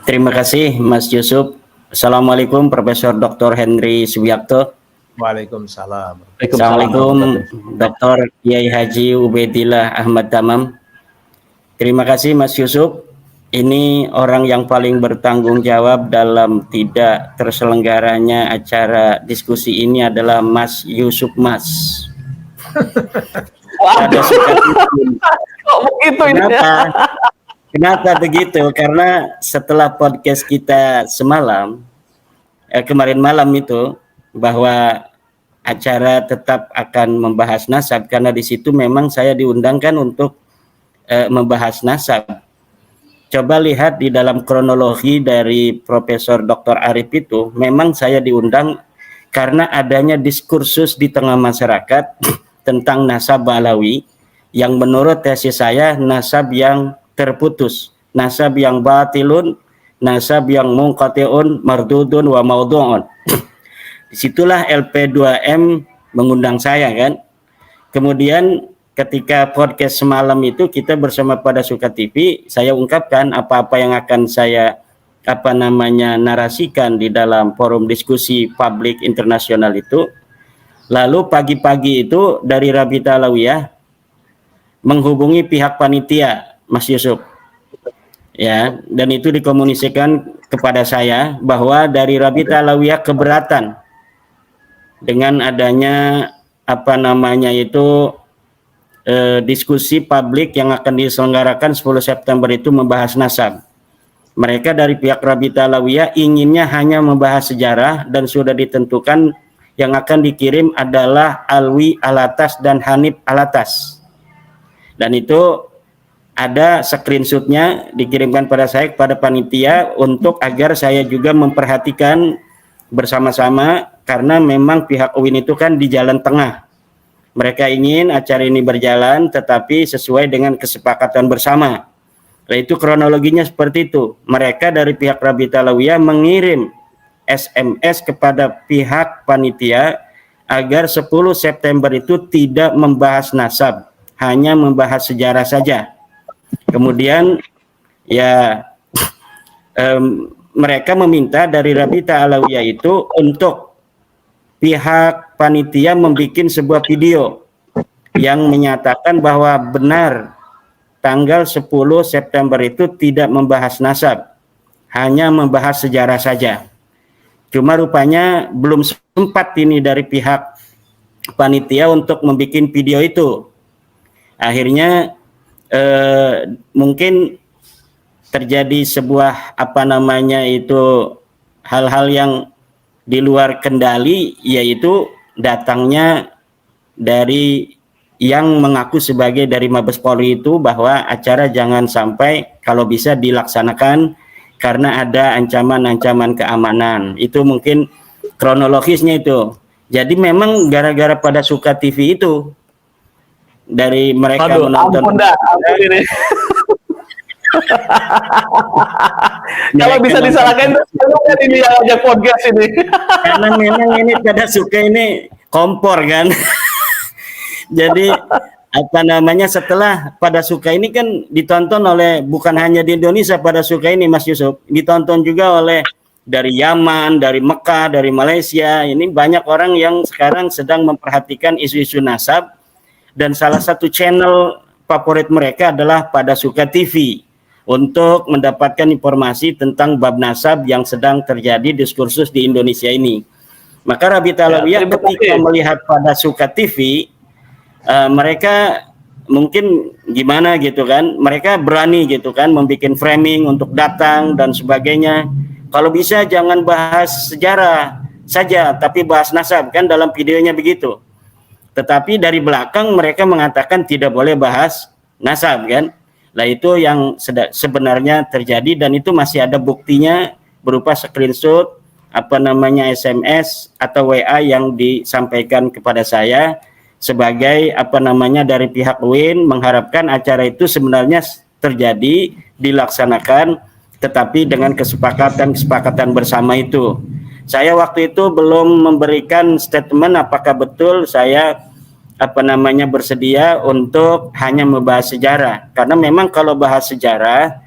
Terima kasih Mas Yusuf. Assalamualaikum Profesor Dr. Henry Subiakto. Waalaikumsalam. Assalamualaikum Dr. Kiai Haji Ubaidillah Ahmad Tamam. Terima kasih Mas Yusuf. Ini orang yang paling bertanggung jawab dalam tidak terselenggaranya acara diskusi ini adalah Mas Yusuf Mas. Ada Kenapa begitu? Karena setelah podcast kita semalam, kemarin malam itu, bahwa acara tetap akan membahas nasab, karena di situ memang saya diundangkan untuk membahas nasab. Coba lihat di dalam kronologi dari Profesor Dr. Arif itu, memang saya diundang karena adanya diskursus di tengah masyarakat tentang nasab Alawi, yang menurut tesis saya nasab yang terputus, nasab yang batilun, nasab yang munqati'un, mardudun wa maudhu'un. Disitulah LP2M mengundang saya kan. Kemudian ketika podcast semalam itu kita bersama Pada Suka TV, saya ungkapkan apa-apa yang akan saya narasikan di dalam forum diskusi publik internasional itu. Lalu pagi-pagi itu dari Rabita Alawiyah menghubungi pihak panitia, Mas Yusuf, ya, dan itu dikomunikasikan kepada saya bahwa dari Rabita Alawiyah keberatan dengan adanya diskusi publik yang akan diselenggarakan 10 September itu membahas nasab. Mereka dari pihak Rabita Alawiyah inginnya hanya membahas sejarah dan sudah ditentukan yang akan dikirim adalah Alwi Alatas dan Hanif Alatas. Dan itu ada screenshotnya dikirimkan pada saya kepada panitia untuk agar saya juga memperhatikan bersama-sama, karena memang pihak UIN itu kan di jalan tengah. Mereka ingin acara ini berjalan tetapi sesuai dengan kesepakatan bersama. Nah, itu kronologinya seperti itu. Mereka dari pihak Rabita Alawiyah mengirim SMS kepada pihak panitia agar 10 September itu tidak membahas nasab, hanya membahas sejarah saja. Kemudian ya mereka meminta dari Rabita Alawiyah itu untuk pihak panitia membuat sebuah video yang menyatakan bahwa benar tanggal 10 September itu tidak membahas nasab, hanya membahas sejarah saja. Cuma rupanya belum sempat ini dari pihak panitia untuk membuat video itu. Akhirnya mungkin terjadi sebuah hal-hal yang di luar kendali, yaitu datangnya dari yang mengaku sebagai dari Mabes Polri itu bahwa acara jangan sampai kalau bisa dilaksanakan karena ada ancaman-ancaman keamanan. Itu mungkin kronologisnya itu. Jadi memang gara-gara Pada Suka TV itu dari mereka menonton. Ini. Kalau bisa disalahkan ini yang ajak podcast ini. Karena memang ini Pada Suka ini kompor kan. Jadi setelah Pada Suka ini kan ditonton oleh bukan hanya di Indonesia, Pada Suka ini Mas Yusuf, ditonton juga oleh dari Yaman, dari Mekah, dari Malaysia. Ini banyak orang yang sekarang sedang memperhatikan isu-isu nasab. Dan salah satu channel favorit mereka adalah Pada Suka TV untuk mendapatkan informasi tentang bab nasab yang sedang terjadi diskursus di Indonesia ini. Maka Rabita Alawiyah ketika melihat Pada Suka TV, mereka mungkin gimana gitu kan, mereka berani gitu kan membuat framing untuk datang dan sebagainya. Kalau bisa jangan bahas sejarah saja, tapi bahas nasab, kan dalam videonya begitu. Tetapi dari belakang mereka mengatakan tidak boleh bahas nasab kan. Nah itu yang sebenarnya terjadi, dan itu masih ada buktinya berupa screenshot SMS atau WA yang disampaikan kepada saya sebagai dari pihak UIN mengharapkan acara itu sebenarnya terjadi, dilaksanakan, tetapi dengan kesepakatan bersama itu. Saya waktu itu belum memberikan statement apakah betul saya bersedia untuk hanya membahas sejarah, karena memang kalau bahas sejarah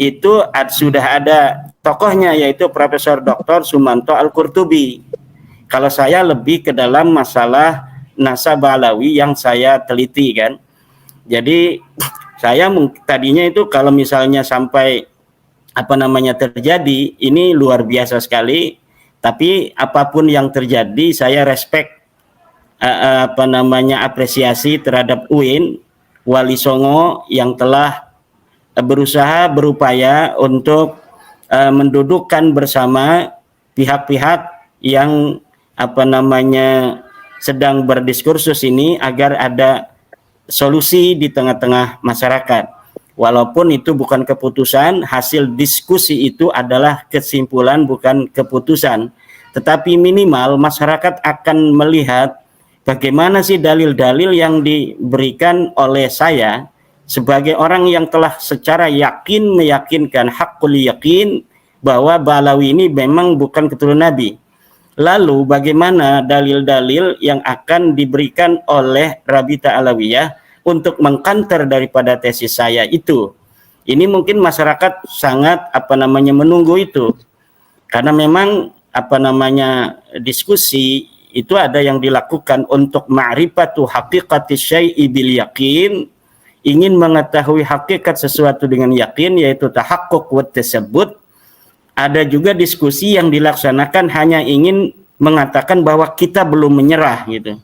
itu sudah ada tokohnya, yaitu Profesor Dr. Sumanto Al-Qurtubi. Kalau saya lebih ke dalam masalah nasab Alawi yang saya teliti kan. Jadi saya tadinya itu kalau misalnya sampai terjadi, ini luar biasa sekali. Tapi apapun yang terjadi, saya respect apresiasi terhadap UIN Wali Songo yang telah berupaya untuk mendudukkan bersama pihak-pihak yang sedang berdiskursus ini agar ada solusi di tengah-tengah masyarakat. Walaupun itu bukan keputusan, hasil diskusi itu adalah kesimpulan bukan keputusan. Tetapi minimal masyarakat akan melihat bagaimana sih dalil-dalil yang diberikan oleh saya sebagai orang yang telah secara yakin meyakinkan hakul yakin bahwa Ba'alawi ini memang bukan keturunan Nabi. Lalu bagaimana dalil-dalil yang akan diberikan oleh Rabita Alawiyah untuk mengkanter daripada tesis saya itu? Ini mungkin masyarakat sangat menunggu itu. Karena memang diskusi itu ada yang dilakukan untuk ma'rifatu haqiqati syai'i bil yakin, ingin mengetahui hakikat sesuatu dengan yakin, yaitu tahaqquq wa tasabbut. Ada juga diskusi yang dilaksanakan hanya ingin mengatakan bahwa kita belum menyerah gitu.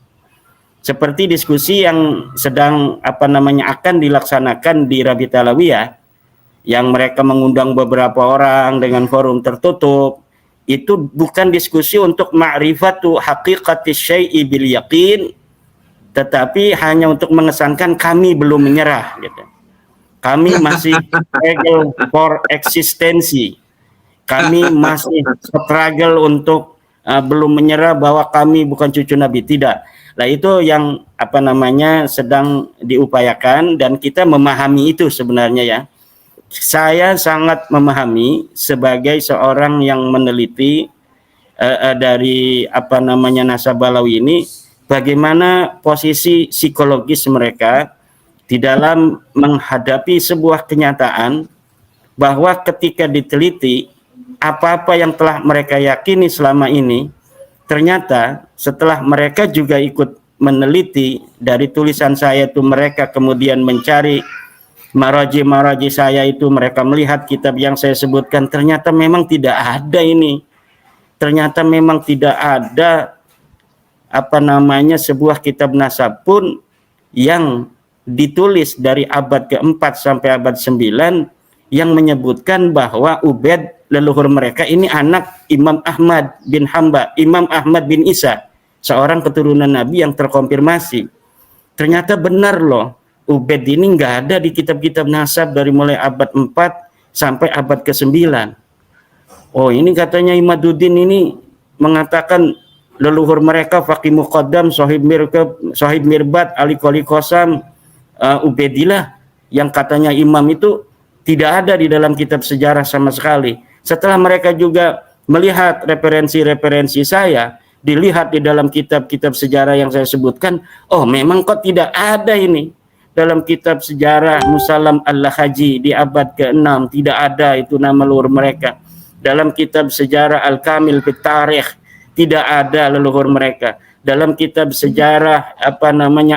Seperti diskusi yang sedang akan dilaksanakan di Rabita Alawiyah, yang mereka mengundang beberapa orang dengan forum tertutup. Itu bukan diskusi untuk ma'rifatu haqiqati syai'i bil yaqin, tetapi hanya untuk mengesankan kami belum menyerah gitu. Kami masih struggle for eksistensi. Kami masih struggle untuk belum menyerah bahwa kami bukan cucu Nabi. Tidak. Nah, itu yang sedang diupayakan, dan kita memahami itu sebenarnya ya. Saya sangat memahami sebagai seorang yang meneliti dari nasab Alawi ini, bagaimana posisi psikologis mereka di dalam menghadapi sebuah kenyataan bahwa ketika diteliti apa-apa yang telah mereka yakini selama ini, ternyata setelah mereka juga ikut meneliti dari tulisan saya itu, mereka kemudian mencari maraji saya itu, mereka melihat kitab yang saya sebutkan, ternyata memang tidak ada ini. Ternyata memang tidak ada sebuah kitab nasab pun yang ditulis dari abad ke-4 sampai abad 9 yang menyebutkan bahwa Ubaid leluhur mereka ini anak Imam Ahmad bin Hambal, Imam Ahmad bin Isa, seorang keturunan Nabi yang terkonfirmasi. Ternyata benar loh, Ubaid ini nggak ada di kitab-kitab nasab dari mulai abad 4 sampai abad ke-9. Oh, ini katanya Imaduddin ini mengatakan leluhur mereka Faqih Muqaddam, Sohib Mirbat, Ali Qoli Qasam, Ubaidillah, yang katanya imam itu tidak ada di dalam kitab sejarah sama sekali. Setelah mereka juga melihat referensi-referensi saya, dilihat di dalam kitab-kitab sejarah yang saya sebutkan, oh memang kok tidak ada ini. Dalam kitab sejarah Musallam Al-Lahaji di abad ke-6 tidak ada itu nama leluhur mereka. Dalam kitab sejarah Al-Kamil Fit Tarikh tidak ada leluhur mereka. Dalam kitab sejarah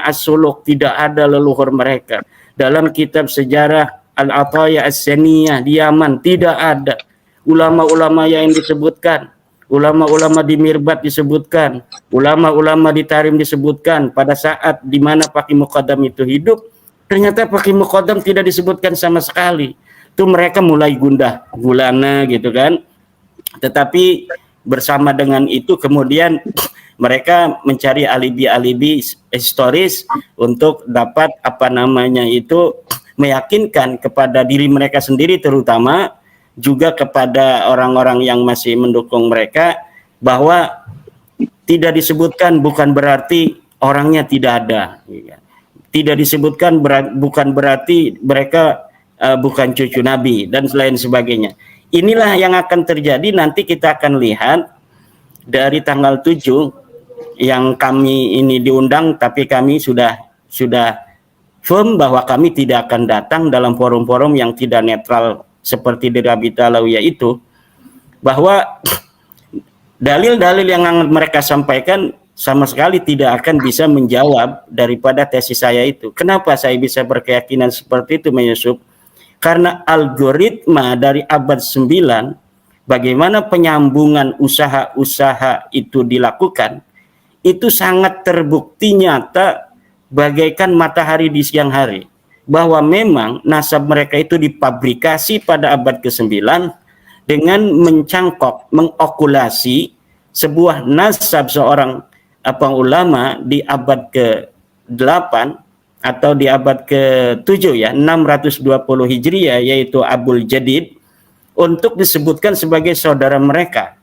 As-Suluk tidak ada leluhur mereka. Dalam kitab sejarah Al-Ataya As-Saniyah di Yaman tidak ada. Ulama-ulama yang disebutkan, ulama-ulama di Mirbat disebutkan, ulama-ulama di Tarim disebutkan, pada saat di mana Faqih Muqaddam itu hidup, ternyata Faqih Muqaddam tidak disebutkan sama sekali. Itu mereka mulai gundah gulana gitu kan. Tetapi bersama dengan itu kemudian mereka mencari alibi-alibi historis untuk dapat meyakinkan kepada diri mereka sendiri, terutama juga kepada orang-orang yang masih mendukung mereka, bahwa tidak disebutkan bukan berarti orangnya tidak ada. Tidak disebutkan bukan berarti mereka bukan cucu Nabi dan lain sebagainya. Inilah yang akan terjadi nanti. Kita akan lihat dari tanggal 7 yang kami ini diundang, tapi kami sudah firm bahwa kami tidak akan datang dalam forum-forum yang tidak netral seperti di Rabita Alawiyah itu. bahwa dalil-dalil yang mereka sampaikan sama sekali tidak akan bisa menjawab daripada tesis saya itu. Kenapa saya bisa berkeyakinan seperti itu, Mas Yusuf? Karena algoritma dari abad 9, bagaimana penyambungan usaha-usaha itu dilakukan, itu sangat terbukti nyata bagaikan matahari di siang hari. Bahwa memang nasab mereka itu dipabrikasi pada abad ke-9 dengan mencangkok, mengokulasi sebuah nasab seorang ulama di abad ke-8 atau di abad ke-7 ya, 620 Hijriah, yaitu Abul Jadid, untuk disebutkan sebagai saudara mereka.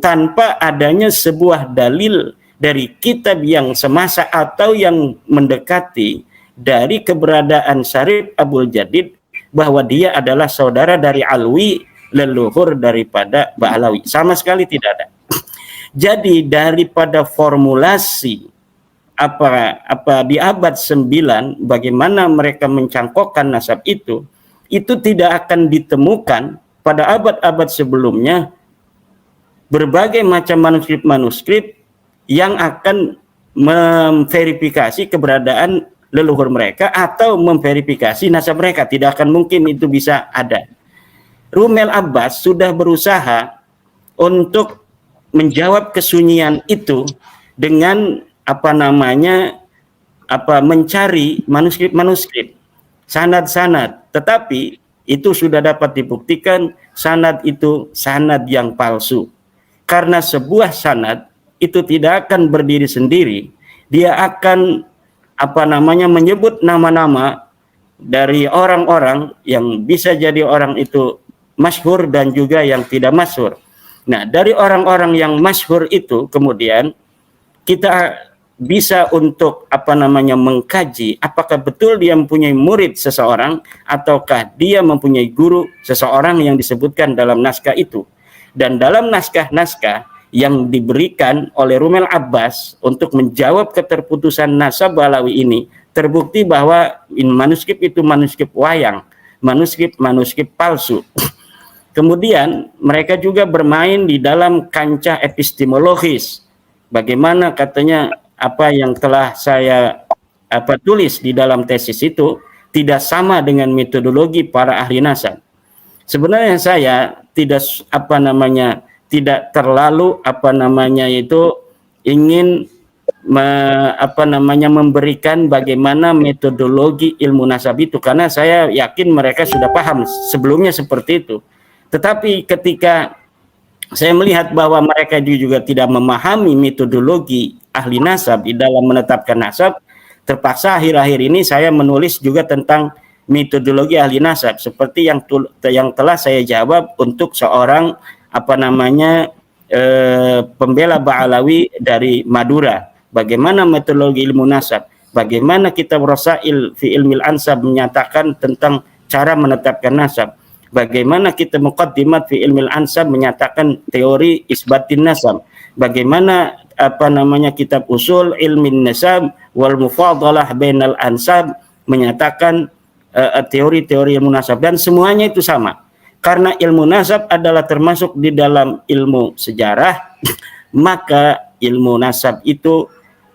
Tanpa adanya sebuah dalil dari kitab yang semasa atau yang mendekati dari keberadaan Syarif Abul Jadid bahwa dia adalah saudara dari Alwi, leluhur daripada Ba'alawi. Sama sekali tidak ada. Jadi daripada formulasi di abad 9 bagaimana mereka mencangkokkan nasab itu tidak akan ditemukan pada abad-abad sebelumnya berbagai macam manuskrip-manuskrip yang akan memverifikasi keberadaan leluhur mereka atau memverifikasi nasab mereka. Tidak akan mungkin itu bisa ada. Rumel Abbas sudah berusaha untuk menjawab kesunyian itu dengan mencari manuskrip-manuskrip, sanad-sanad, tetapi itu sudah dapat dibuktikan sanad itu sanad yang palsu. Karena sebuah sanad itu tidak akan berdiri sendiri, dia akan menyebut nama-nama dari orang-orang yang bisa jadi orang itu masyhur dan juga yang tidak masyhur. Nah, dari orang-orang yang masyhur itu kemudian kita bisa untuk mengkaji apakah betul dia mempunyai murid seseorang ataukah dia mempunyai guru seseorang yang disebutkan dalam naskah itu. Dan dalam naskah-naskah yang diberikan oleh Rumel Abbas untuk menjawab keterputusan nasab Ba'alawi ini, terbukti bahwa manuskrip itu manuskrip wayang, manuskrip palsu. Kemudian mereka juga bermain di dalam kancah epistemologis. Bagaimana katanya apa yang telah saya tulis di dalam tesis itu tidak sama dengan metodologi para ahli nasab. Sebenarnya saya tidak tidak terlalu ingin memberikan bagaimana metodologi ilmu nasab itu, karena saya yakin mereka sudah paham sebelumnya seperti itu. Tetapi ketika saya melihat bahwa mereka juga tidak memahami metodologi ahli nasab di dalam menetapkan nasab, terpaksa akhir-akhir ini saya menulis juga tentang metodologi ahli nasab seperti yang telah saya jawab untuk seorang pembela Ba'alawi dari Madura. Bagaimana metodologi ilmu nasab, bagaimana kitab Rasail fi Ilmil Ansab menyatakan tentang cara menetapkan nasab, bagaimana kitab Muqaddimat fi Ilmil Ansab menyatakan teori isbatin nasab, bagaimana kitab Usul Ilmin Nasab wal Mufadalah Bainal Ansab menyatakan teori-teori ilmu nasab, dan semuanya itu sama. Karena ilmu nasab adalah termasuk di dalam ilmu sejarah, maka ilmu nasab itu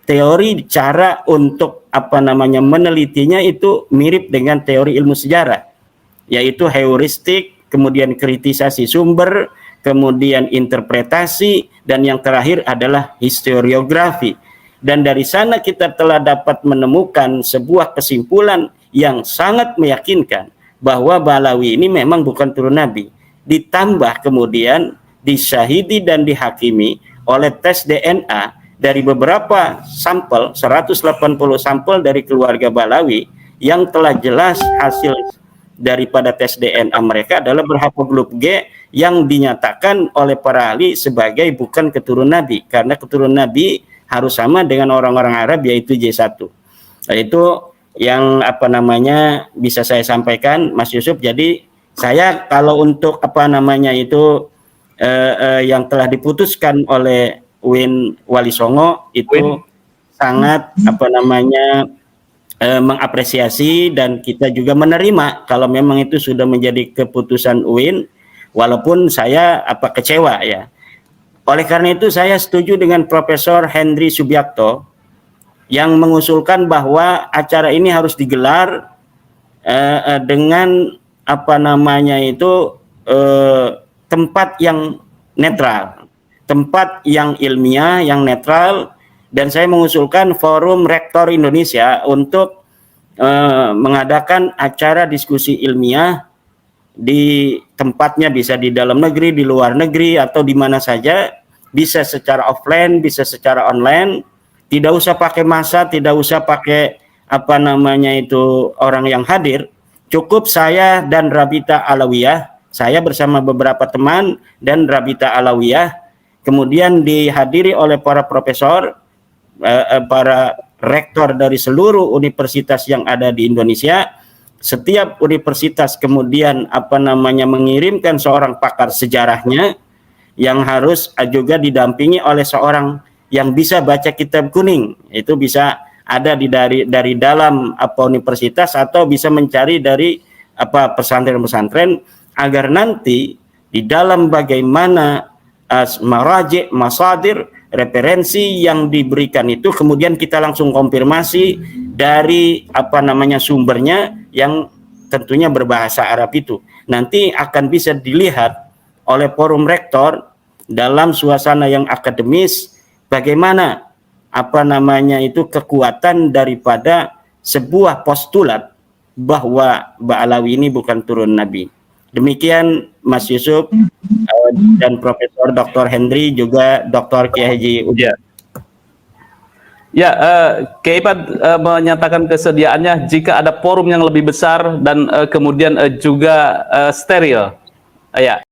teori cara untuk menelitinya itu mirip dengan teori ilmu sejarah, yaitu heuristik, kemudian kritisasi sumber, kemudian interpretasi, dan yang terakhir adalah historiografi. Dan dari sana kita telah dapat menemukan sebuah kesimpulan yang sangat meyakinkan bahwa Ba'alawi ini memang bukan turun Nabi. Ditambah kemudian disyahidi dan dihakimi oleh tes DNA dari beberapa sampel, 180 sampel dari keluarga Ba'alawi, yang telah jelas hasil daripada tes DNA mereka adalah berhaplogrup G yang dinyatakan oleh para ahli sebagai bukan keturunan Nabi, karena keturunan Nabi harus sama dengan orang-orang Arab, yaitu J1. Nah, itu yang bisa saya sampaikan, Mas Yusuf. Jadi saya kalau untuk yang telah diputuskan oleh UIN Wali Songo itu sangat mengapresiasi, dan kita juga menerima kalau memang itu sudah menjadi keputusan UIN, walaupun saya kecewa ya. Oleh karena itu saya setuju dengan Profesor Henry Subiakto yang mengusulkan bahwa acara ini harus digelar dengan tempat yang netral, tempat yang ilmiah, yang netral, dan saya mengusulkan Forum Rektor Indonesia untuk mengadakan acara diskusi ilmiah di tempatnya, bisa di dalam negeri, di luar negeri, atau di mana saja, bisa secara offline, bisa secara online, tidak usah pakai massa, tidak usah pakai orang yang hadir, cukup saya dan Rabita Alawiyah, saya bersama beberapa teman dan Rabita Alawiyah, kemudian dihadiri oleh para profesor, para rektor dari seluruh universitas yang ada di Indonesia. Setiap universitas kemudian mengirimkan seorang pakar sejarahnya yang harus juga didampingi oleh seorang yang bisa baca kitab kuning. Itu bisa ada dari dalam universitas atau bisa mencari dari pesantren-pesantren, agar nanti di dalam bagaimana maraji, masadir, referensi yang diberikan itu kemudian kita langsung konfirmasi dari sumbernya yang tentunya berbahasa Arab itu. Nanti akan bisa dilihat oleh forum rektor dalam suasana yang akademis bagaimana kekuatan daripada sebuah postulat bahwa Mbak Alawi ini bukan turun Nabi. Demikian Mas Yusuf dan Profesor Dr. Henry, juga Dr. Kiai Haji Udia. Ya, Kiai Ipad menyatakan kesediaannya jika ada forum yang lebih besar dan kemudian juga steril. Ya.